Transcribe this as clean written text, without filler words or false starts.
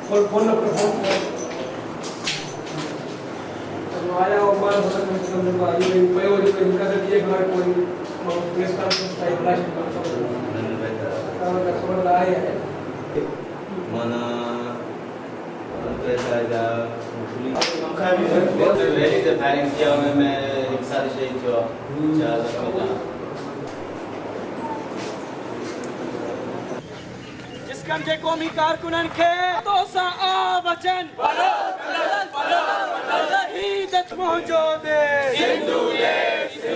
phone आया और बार होता है मतलब आई है उपयोग इनका तो ये बार कोई प्रेस कॉन्फ्रेंस टाइप लास्ट का खबर आया है mana पैसा वेरी द फायरिंग किया मैं एक साथ से जो चार जिसकंजे कौमी कारकुनन के तो सा वचन शहीदत मौजूद है